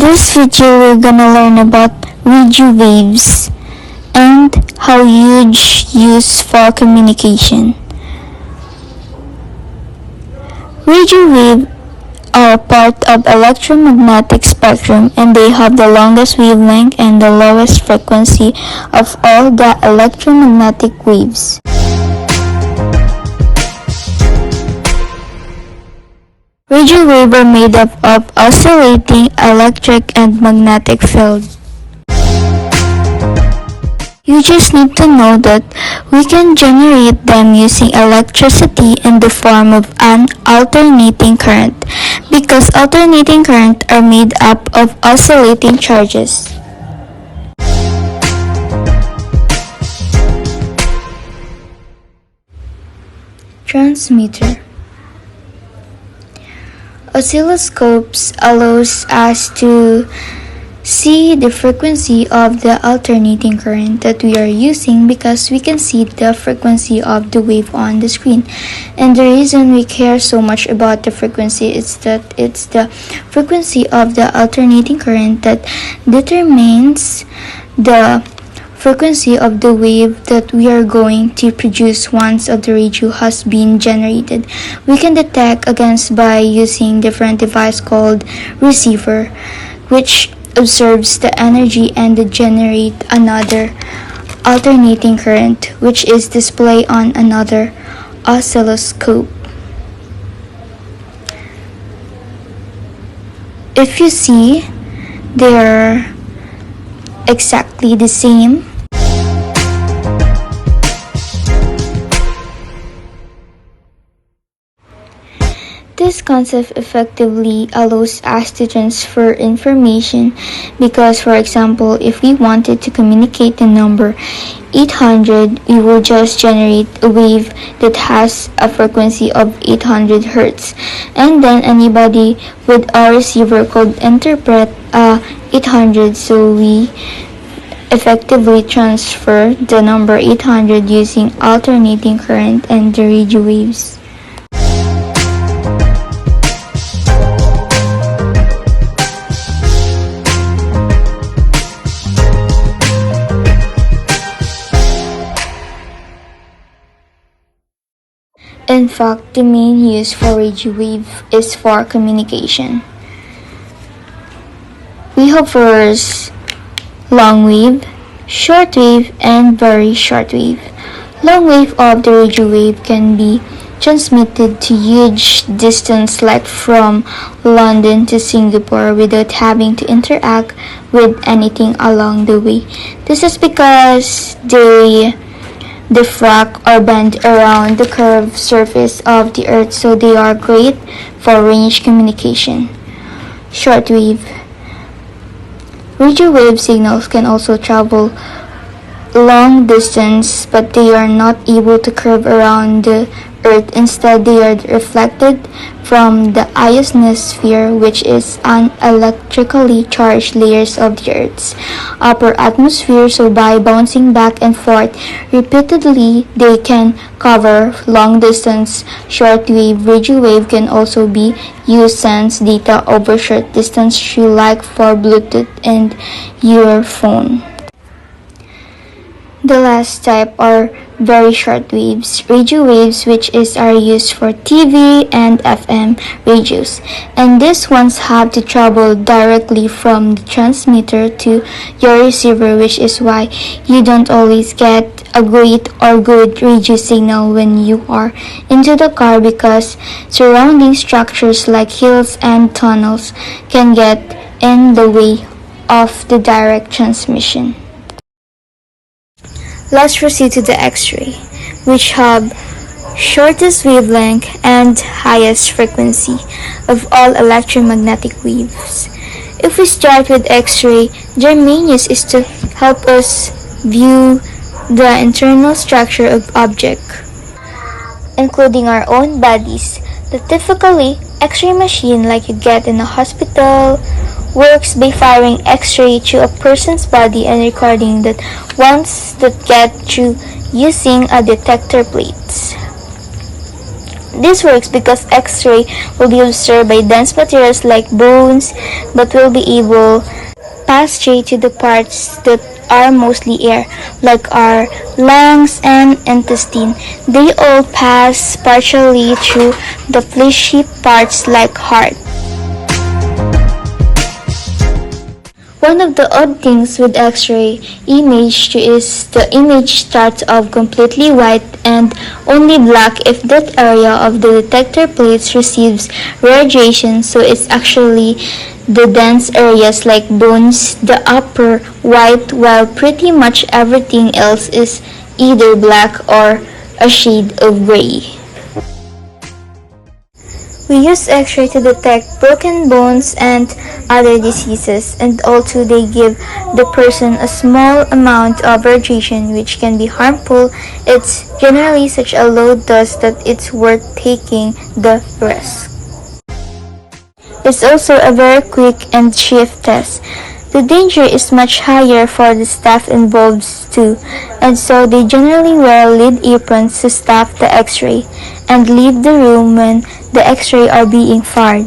this video, we're gonna learn about radio waves and how huge use for communication. Radio waves are part of electromagnetic spectrum, and they have the longest wavelength and the lowest frequency of all the electromagnetic waves. Radio waves are made up of oscillating electric and magnetic fields. You just need to know that we can generate them using electricity in the form of an alternating current, because alternating current are made up of oscillating charges. Transmitter. Oscilloscopes allows us to see the frequency of the alternating current that we are using, because we can see the frequency of the wave on the screen. And the reason we care so much about the frequency is that it's the frequency of the alternating current that determines the frequency of the wave that we are going to produce once the radio has been generated. We can detect against by using different device called receiver, which observes the energy and generate another alternating current, which is displayed on another oscilloscope. If you see, they're exactly the same. This concept effectively allows us to transfer information, because, for example, if we wanted to communicate the number 800, we will just generate a wave that has a frequency of 800 Hz, and then anybody with a receiver could interpret 800, so we effectively transfer the number 800 using alternating current and the radio waves. In fact, the main use for radio wave is for communication. We have first long wave, short wave, and very short wave. Long wave of the radio wave can be transmitted to huge distance, like from London to Singapore, without having to interact with anything along the way. This is because they diffract or bend around the curved surface of the earth, so they are great for range communication. Shortwave. Radio wave signals can also travel long distance, but they are not able to curve around the earth. Instead, they are reflected from the ionosphere, which is an electrically charged layers of the earth's upper atmosphere. So by bouncing back and forth repeatedly, they can cover long distance. Shortwave radio wave can also be used sends data over short distance through, like for Bluetooth and your phone. The last type are very short waves, radio waves, which are used for TV and FM radios, and these ones have to travel directly from the transmitter to your receiver, which is why you don't always get a great or good radio signal when you are into the car, because surrounding structures like hills and tunnels can get in the way of the direct transmission. Let's proceed to the X-ray, which have shortest wavelength and highest frequency of all electromagnetic waves. If we start with X-ray, their main use is to help us view the internal structure of objects, including our own bodies. The typically X-ray machine, like you get in a hospital, works by firing X-ray through a person's body and recording that once that get through using a detector plates. This works because X-ray will be observed by dense materials like bones, but will be able pass straight to the parts that are mostly air, like our lungs and intestine. They all pass partially through the fleshy parts like heart. One of the odd things with X-ray image is the image starts off completely white and only black if that area of the detector plates receives radiation, so it's actually the dense areas like bones, the upper white, while pretty much everything else is either black or a shade of gray. We use X-ray to detect broken bones and other diseases, and also they give the person a small amount of radiation which can be harmful. It's generally such a low dose that it's worth taking the risk. It's also a very quick and cheap test. The danger is much higher for the staff involved too, and so they generally wear lead aprons to stop the X-ray and leave the room when the X-ray are being fired.